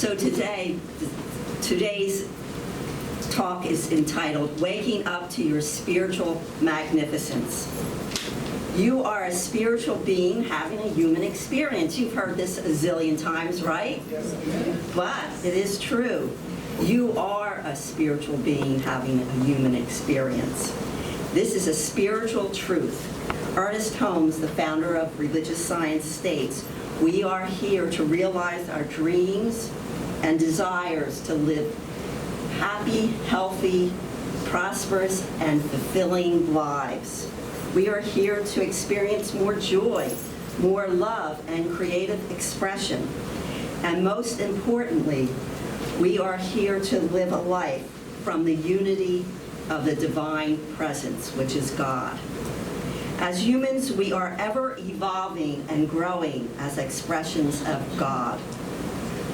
So today's talk is entitled, Waking Up to Your Spiritual Magnificence. You are a spiritual being having a human experience. You've heard this a zillion times, right? Yes. But it is true. You are a spiritual being having a human experience. This is a spiritual truth. Ernest Holmes, the founder of religious science, states, we are here to realize our dreams and desires to live happy, healthy, prosperous, and fulfilling lives. We are here to experience more joy, more love, and creative expression. And most importantly, we are here to live a life from the unity of the divine presence, which is God. As humans, we are ever evolving and growing as expressions of God.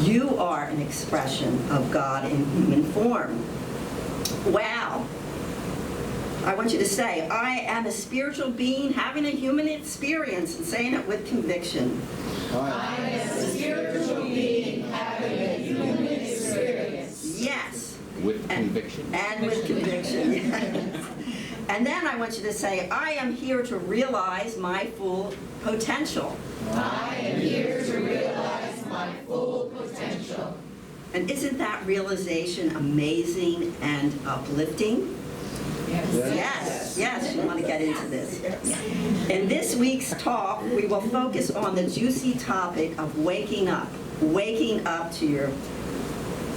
You are an expression of God in human form. Wow. I want you to say, I am a spiritual being having a human experience, and saying it with conviction. I am a spiritual being having a human experience. Yes. With conviction. And with conviction, yes. And then I want you to say, I am here to realize my full potential. I am here to realize my full potential. And isn't that realization amazing and uplifting? Yes, you want to get into this. In this week's talk, we will focus on the juicy topic of waking up to your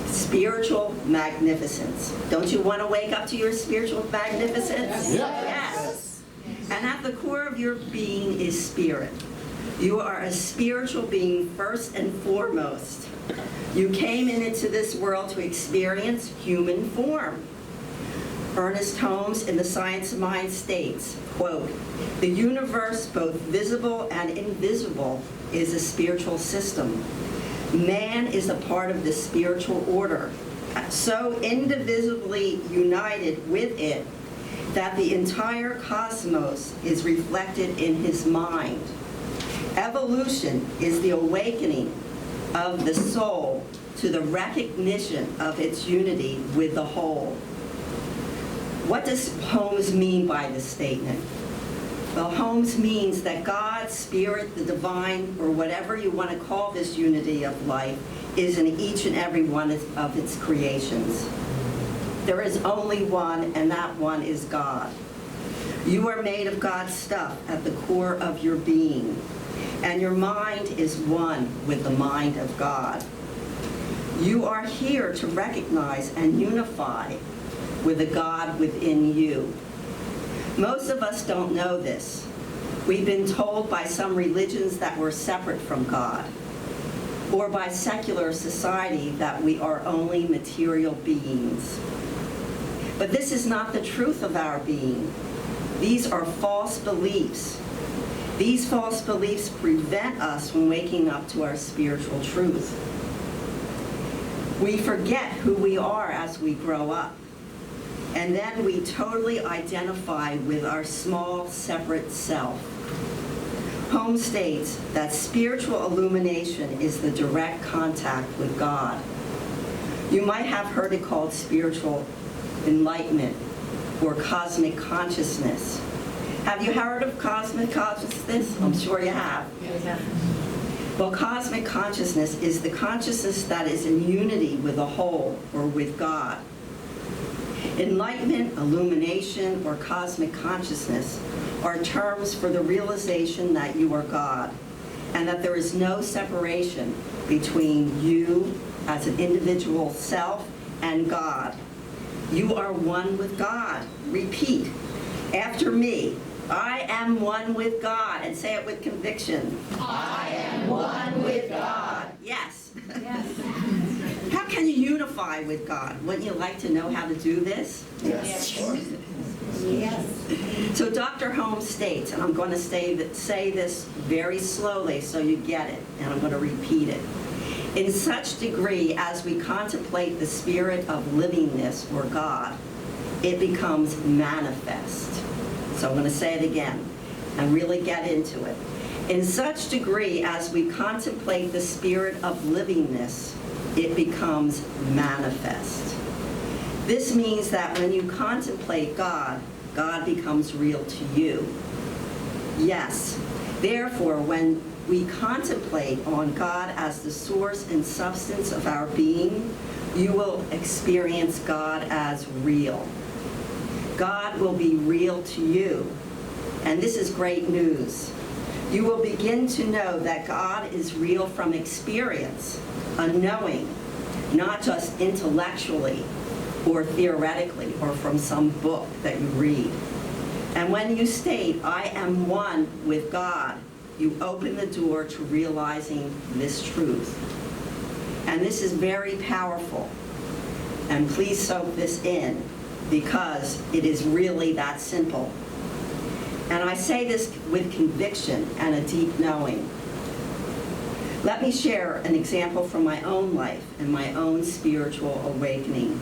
spiritual magnificence. Don't you want to wake up to your spiritual magnificence? Yes. And at the core of your being is spirit. You are a spiritual being first and foremost. You came into this world to experience human form. Ernest Holmes in The Science of Mind states, quote, the universe, both visible and invisible, is a spiritual system. Man is a part of the spiritual order, so indivisibly united with it that the entire cosmos is reflected in his mind. Evolution is the awakening of the soul to the recognition of its unity with the whole. What does Holmes mean by this statement? Well, Holmes means that God, spirit, the divine, or whatever you want to call this unity of life, is in each and every one of its creations. There is only one, and that one is God. You are made of God's stuff at the core of your being, and your mind is one with the mind of God. You are here to recognize and unify with the God within you. Most of us don't know this. We've been told by some religions that we're separate from God, or by secular society that we are only material beings. But this is not the truth of our being. These are false beliefs. These false beliefs prevent us from waking up to our spiritual truth. We forget who we are as we grow up. And then we totally identify with our small, separate self. Holmes states that spiritual illumination is the direct contact with God. You might have heard it called spiritual enlightenment or cosmic consciousness. Have you heard of cosmic consciousness? I'm sure you have. Well, cosmic consciousness is the consciousness that is in unity with the whole or with God. Enlightenment, illumination, or cosmic consciousness are terms for the realization that you are God and that there is no separation between you as an individual self and God. You are one with God. Repeat after me. I am one with God. And say it with conviction. I am one with God. Yes. How can you unify with God? Wouldn't you like to know how to do this? Yes. Yes. So Dr. Holmes states, and I'm going to say this very slowly so you get it, and I'm going to repeat it. In such degree as we contemplate the spirit of livingness or God, it becomes manifest. So I'm going to say it again and really get into it. In such degree as we contemplate the spirit of livingness, it becomes manifest. This means that when you contemplate God, God becomes real to you. Yes, therefore, when we contemplate on God as the source and substance of our being, you will experience God as real. God will be real to you, and this is great news. You will begin to know that God is real from experience, a knowing, not just intellectually or theoretically or from some book that you read. And when you state, I am one with God, you open the door to realizing this truth. And this is very powerful. And please soak this in, because it is really that simple. And I say this with conviction and a deep knowing. Let me share an example from my own life and my own spiritual awakening.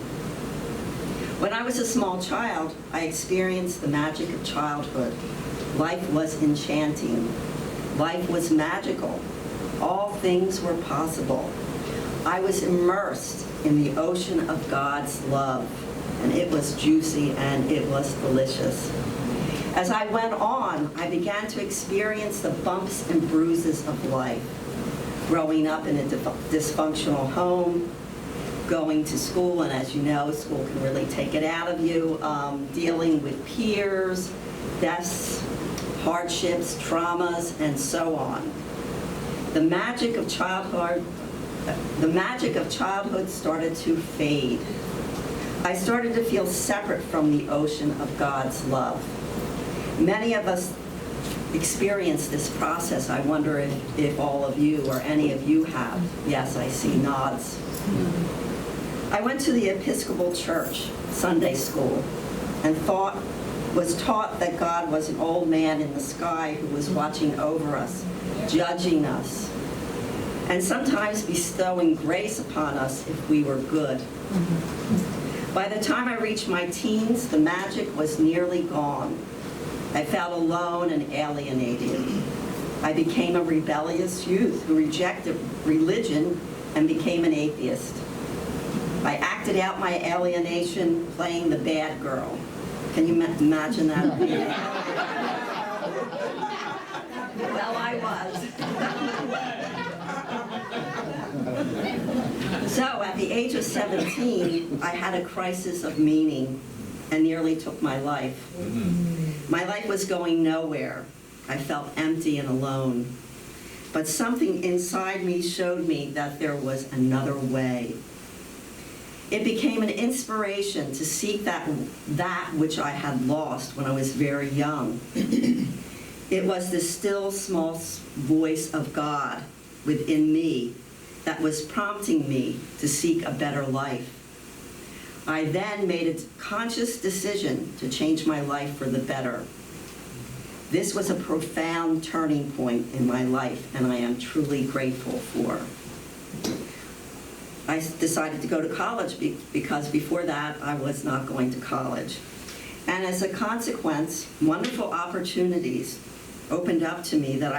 When I was a small child, I experienced the magic of childhood. Life was enchanting. Life was magical. All things were possible. I was immersed in the ocean of God's love, and it was juicy and it was delicious. As I went on, I began to experience the bumps and bruises of life. Growing up in a dysfunctional home, going to school, and as you know, school can really take it out of you, dealing with peers, deaths, hardships, traumas, and so on. The magic of childhood started to fade. I started to feel separate from the ocean of God's love. Many of us experience this process. I wonder if all of you or any of you have. Yes, I see nods. I went to the Episcopal Church Sunday school and was taught that God was an old man in the sky who was watching over us, judging us, and sometimes bestowing grace upon us if we were good. By the time I reached my teens, the magic was nearly gone. I felt alone and alienated. I became a rebellious youth who rejected religion and became an atheist. I acted out my alienation playing the bad girl. Can you imagine that? Well, I was. So at the age of 17, I had a crisis of meaning and nearly took my life. My life was going nowhere. I felt empty and alone. But something inside me showed me that there was another way. It became an inspiration to seek that which I had lost when I was very young. It was the still small voice of God within me that was prompting me to seek a better life. I then made a conscious decision to change my life for the better. This was a profound turning point in my life, and I am truly grateful for. I decided to go to college because before that I was not going to college. And as a consequence, wonderful opportunities opened up to me that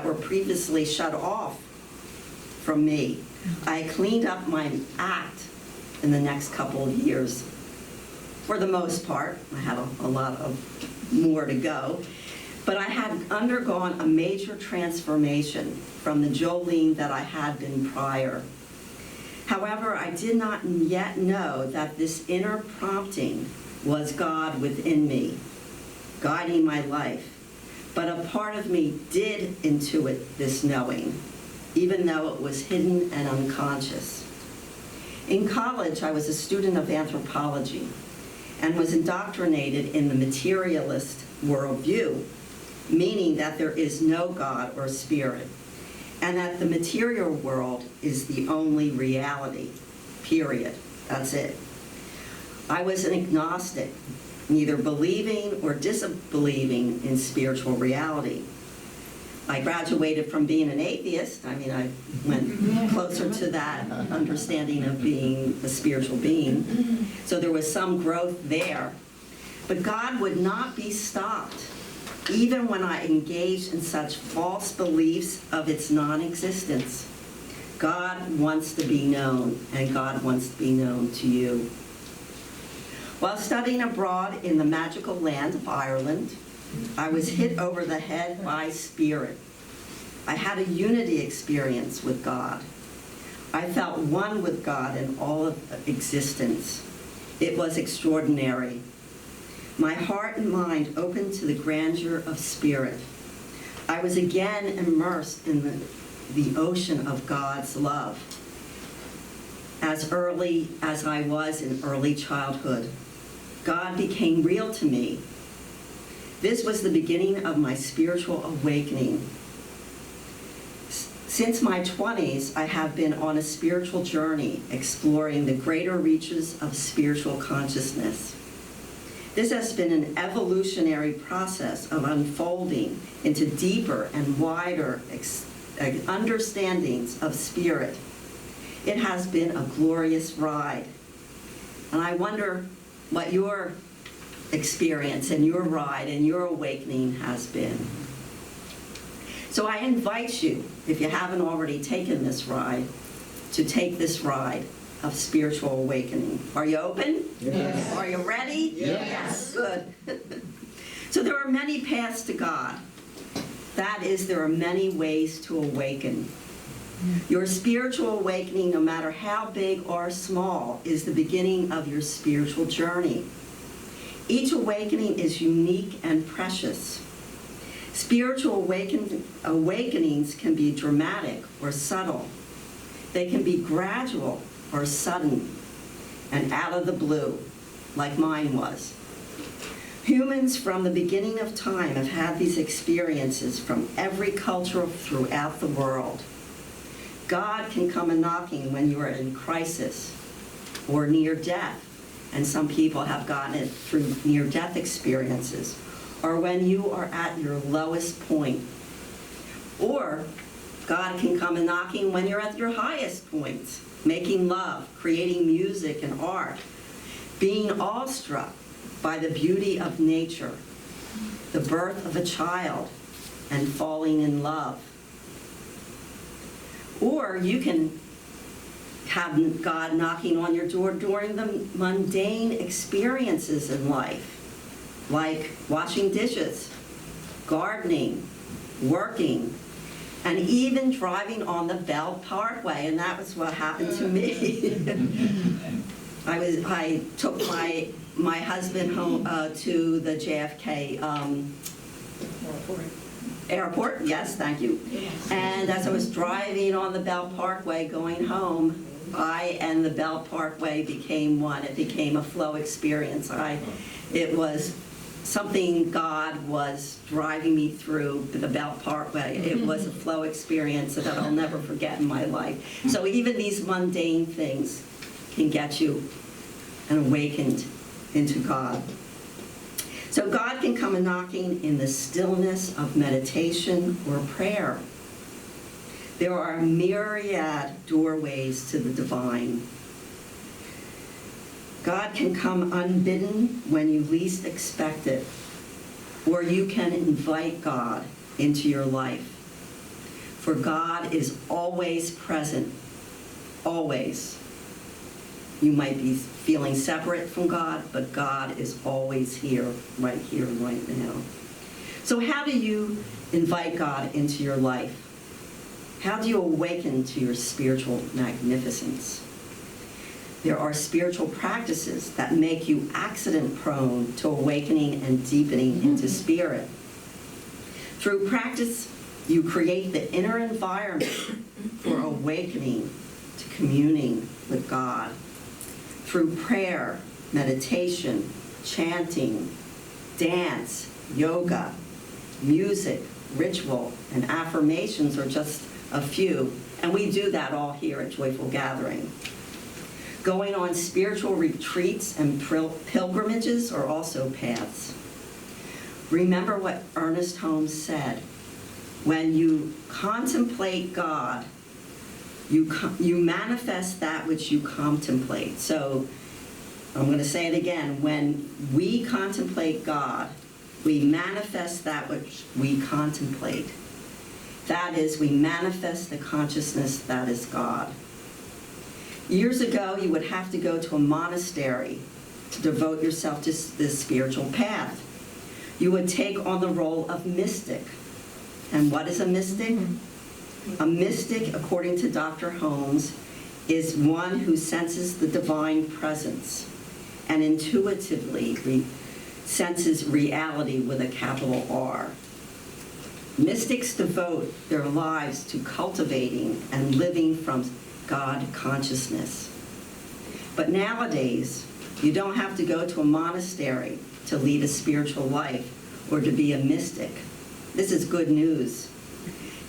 were previously shut off from me. I cleaned up my act in the next couple of years. For the most part, I had a lot of more to go, but I had undergone a major transformation from the Joleen that I had been prior. However, I did not yet know that this inner prompting was God within me, guiding my life. But a part of me did intuit this knowing, even though it was hidden and unconscious. In college, I was a student of anthropology and was indoctrinated in the materialist worldview, meaning that there is no God or spirit, and that the material world is the only reality, period. That's it. I was an agnostic, neither believing or disbelieving in spiritual reality. I graduated from being an atheist. I mean, I went closer to that understanding of being a spiritual being. So there was some growth there. But God would not be stopped. even when I engaged in such false beliefs of its non-existence. God wants to be known, and God wants to be known to you. While studying abroad in the magical land of Ireland, I was hit over the head by spirit. I had a unity experience with God. I felt one with God in all of existence. It was extraordinary. My heart and mind opened to the grandeur of spirit. I was again immersed in the ocean of God's love, as early as I was in early childhood. God became real to me. This was the beginning of my spiritual awakening. Since my 20s, I have been on a spiritual journey exploring the greater reaches of spiritual consciousness. This has been an evolutionary process of unfolding into deeper and wider understandings of spirit. It has been a glorious ride. And I wonder what your experience and your ride and your awakening has been. So I invite you, if you haven't already taken this ride, to take this ride of spiritual awakening. Are you open? Yes. Are you ready? Yes. Good. So there are many paths to God. That is, there are many ways to awaken. Your spiritual awakening, no matter how big or small, is the beginning of your spiritual journey. Each awakening is unique and precious. Spiritual awakenings can be dramatic or subtle. They can be gradual or sudden and out of the blue, like mine was. Humans from the beginning of time have had these experiences from every culture throughout the world. God can come a-knocking when you are in crisis or near death, and some people have gotten it through near-death experiences, or when you are at your lowest point. Or God can come a-knocking when you're at your highest points, making love, creating music and art, being awestruck by the beauty of nature, the birth of a child, and falling in love. Or you can have God knocking on your door during the mundane experiences in life, like washing dishes, gardening, working, and even driving on the Bell Parkway, and that was what happened to me. I took my husband home to the JFK airport, yes, thank you. And as I was driving on the Bell Parkway going home, I and the Bell Parkway became one. It became a flow experience. It was something God was driving me through the Bell Parkway. It was a flow experience that I'll never forget in my life. So even these mundane things can get you and awakened into God. So God can come a-knocking in the stillness of meditation or prayer. There are myriad doorways to the divine. God can come unbidden when you least expect it, or you can invite God into your life. For God is always present, always. You might be feeling separate from God, but God is always here, right now. So how do you invite God into your life? How do you awaken to your spiritual magnificence? There are spiritual practices that make you accident-prone to awakening and deepening into spirit. Through practice, you create the inner environment for awakening to communing with God. Through prayer, meditation, chanting, dance, yoga, music, ritual, and affirmations are just a few, and we do that all here at Joyful Gathering. Going on spiritual retreats and pilgrimages are also paths. Remember what Ernest Holmes said: when you contemplate God, you manifest that which you contemplate. So I'm going to say it again. When we contemplate God, we manifest that which we contemplate. That is, we manifest the consciousness that is God. Years ago, you would have to go to a monastery to devote yourself to this spiritual path. You would take on the role of mystic. And what is a mystic? A mystic, according to Dr. Holmes, is one who senses the divine presence and intuitively senses reality with a capital R. Mystics devote their lives to cultivating and living from God consciousness. But nowadays, you don't have to go to a monastery to lead a spiritual life or to be a mystic. This is good news.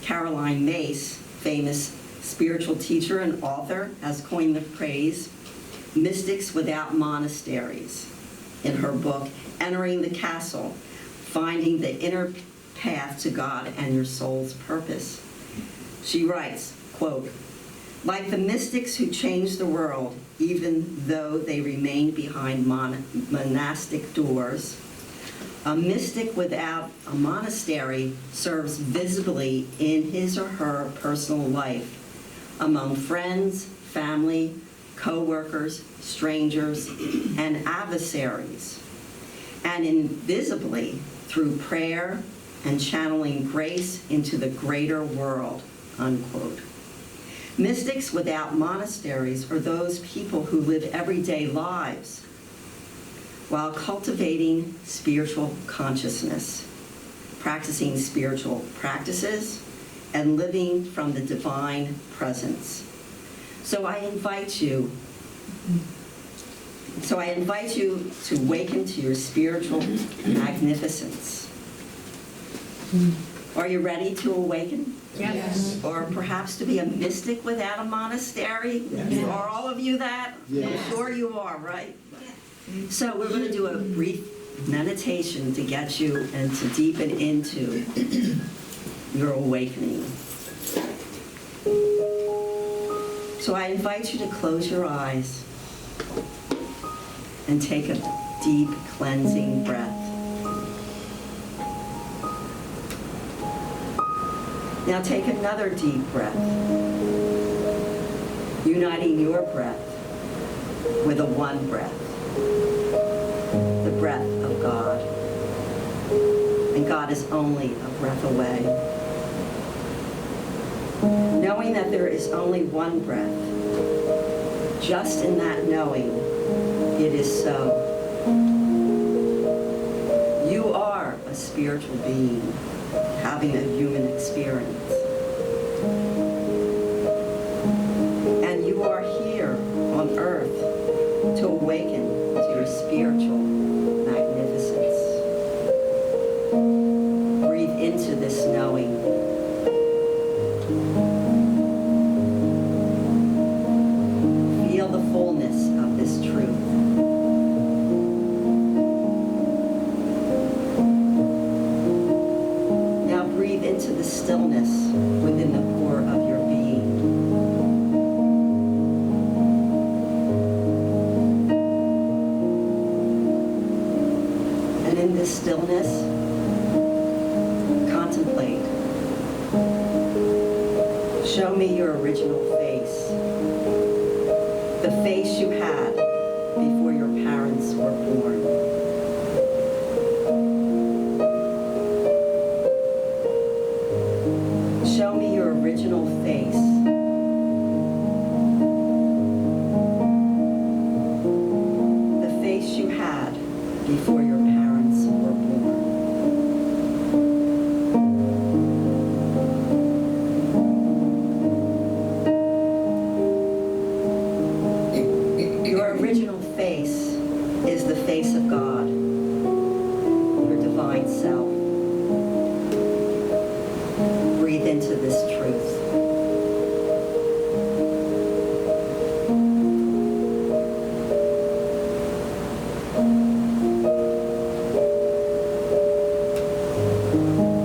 Caroline Myss, famous spiritual teacher and author, has coined the phrase, mystics without monasteries, in her book, Entering the Castle, Finding the Inner Path to God and Your Soul's Purpose. She writes, quote, like the mystics who changed the world, even though they remained behind monastic doors, a mystic without a monastery serves visibly in his or her personal life among friends, family, co-workers, strangers, and adversaries, and invisibly through prayer and channeling grace into the greater world, unquote. Mystics without monasteries are those people who live everyday lives while cultivating spiritual consciousness, practicing spiritual practices, and living from the divine presence. So I invite you to awaken to your spiritual magnificence. Are you ready to awaken? Yes. Or perhaps to be a mystic without a monastery? Yes. Are all of you that? Yes. I'm sure you are, right? So we're going to do a brief meditation to get you and to deepen into your awakening. So I invite you to close your eyes and take a deep cleansing breath. Now take another deep breath, uniting your breath with a one breath, the breath of God. And God is only a breath away. Knowing that there is only one breath, just in that knowing, it is so. You are a spiritual being having a human experience. And you are here on earth to awaken to your spiritual magnificence. Breathe into this knowing. Feel the fullness of this truth. Into the stillness within the core of your being. And in this stillness, contemplate. Show me your original face, the face you had before your parents were born. Show me your original face. The face you had before your parents were born. Your original face is the face of God, your divine self. Breathe into this truth.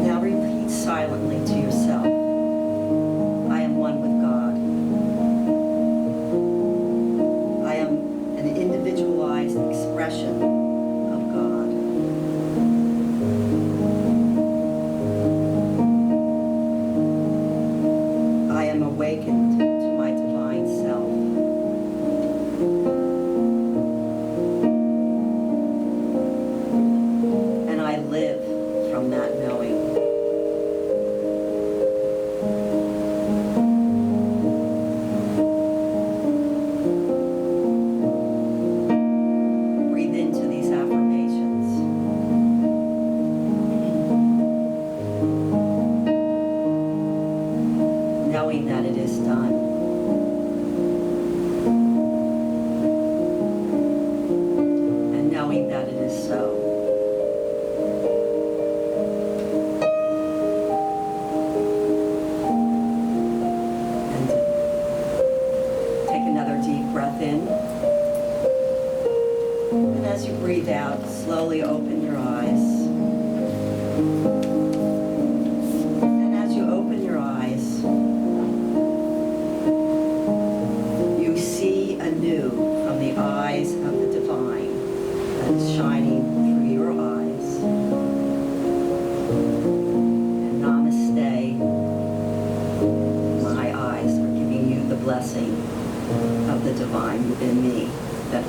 Now repeat silently to yourself, I am one with God. I am an individualized expression of God. in. And as you breathe out, slowly open your eyes. And as you open your eyes, you see anew from the eyes of the divine that is shining through your eyes. And namaste. My eyes are giving you the blessing of the divine within me that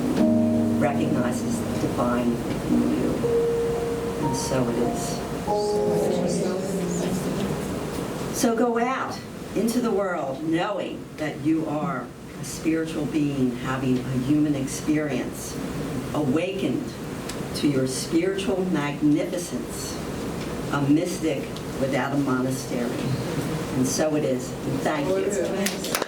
recognizes the divine within you. And so it is. So go out into the world knowing that you are a spiritual being having a human experience, awakened to your spiritual magnificence, a mystic without a monastery. And so it is. And thank you.